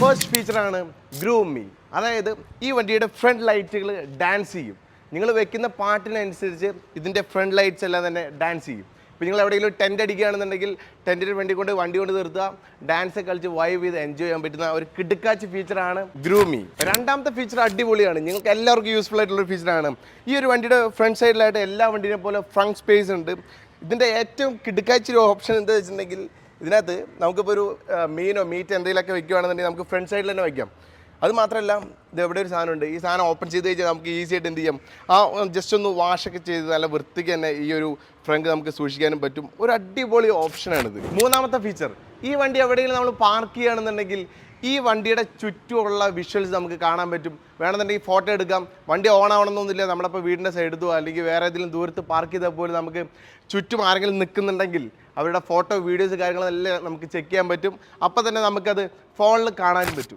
First ഫീച്ചറാണ് groom me. അതായത് ഈ വണ്ടിയുടെ ഫ്രണ്ട് ലൈറ്റുകൾ ഡാൻസ് ചെയ്യും. നിങ്ങൾ വെക്കുന്ന പാട്ടിനനുസരിച്ച് ഇതിൻ്റെ ഫ്രണ്ട് ലൈറ്റ്സ് എല്ലാം തന്നെ ഡാൻസ് ചെയ്യും. ഇപ്പോൾ നിങ്ങൾ എവിടെയെങ്കിലും ടെൻ്റ് അടിക്കുകയാണെന്നുണ്ടെങ്കിൽ ടെൻറ്റിന് വേണ്ടി വണ്ടി കൊണ്ട് നിർത്തുക, ഡാൻസ് കളിച്ച് വൈബ് ചെയ്ത് എൻജോയ് ചെയ്യാൻ പറ്റുന്ന ഒരു കിടുക്കാച്ച് ഫീച്ചറാണ് ഗ്രൂം മീ. രണ്ടാമത്തെ ഫീച്ചർ അടിപൊളിയാണ്, നിങ്ങൾക്ക് എല്ലാവർക്കും യൂസ്ഫുൾ ആയിട്ടുള്ള ഒരു ഫീച്ചറാണ്. ഈ ഒരു വണ്ടിയുടെ ഫ്രണ്ട് സൈഡിലായിട്ട് എല്ലാ വണ്ടീനെ പോലെ ഫ്രണ്ട് സ്പേസ് ഉണ്ട്. ഇതിൻ്റെ ഏറ്റവും കിടുക്കാച്ചൊരു ഓപ്ഷൻ എന്താ വെച്ചിട്ടുണ്ടെങ്കിൽ ഇതിനകത്ത് നമുക്കിപ്പോൾ ഒരു മീനോ മീറ്റ് എന്തെങ്കിലുമൊക്കെ വെക്കുകയാണെന്നുണ്ടെങ്കിൽ നമുക്ക് ഫ്രണ്ട് സൈഡിൽ തന്നെ വയ്ക്കാം. അത് മാത്രമല്ല ഇത് എവിടെ ഒരു സാധനമുണ്ട്, ഈ സാധനം ഓപ്പൺ ചെയ്ത് കഴിഞ്ഞാൽ നമുക്ക് ഈസി ആയിട്ട് എന്ത് ചെയ്യാം, ജസ്റ്റ് ഒന്ന് വാഷൊക്കെ ചെയ്ത് നല്ല വൃത്തിക്ക് തന്നെ ഈ ഒരു ഫ്രണ്ട് നമുക്ക് സൂക്ഷിക്കാനും പറ്റും. ഒരു അടിപൊളി ഓപ്ഷനാണിത്. മൂന്നാമത്തെ ഫീച്ചർ, ഈ വണ്ടി എവിടെയെങ്കിലും നമ്മൾ പാർക്ക് ചെയ്യുകയാണെന്നുണ്ടെങ്കിൽ ഈ വണ്ടിയുടെ ചുറ്റുമുള്ള വിഷ്വൽസ് നമുക്ക് കാണാൻ പറ്റും. വേണമെന്നുണ്ടെങ്കിൽ ഫോട്ടോ എടുക്കാം. വണ്ടി ഓൺ ആവണമെന്നൊന്നുമില്ല, നമ്മളിപ്പോൾ വീടിൻ്റെ സൈഡിലോ അല്ലെങ്കിൽ വേറെ ഏതെങ്കിലും ദൂരത്ത് പാർക്ക് ചെയ്താൽ പോലും നമുക്ക് ചുറ്റും ആരെങ്കിലും നിൽക്കുന്നുണ്ടെങ്കിൽ അവരുടെ ഫോട്ടോ വീഡിയോസ് കാര്യങ്ങളെല്ലാം നമുക്ക് ചെക്ക് ചെയ്യാൻ പറ്റും. അപ്പോൾ തന്നെ നമുക്കത് ഫോണിൽ കാണാനും പറ്റും.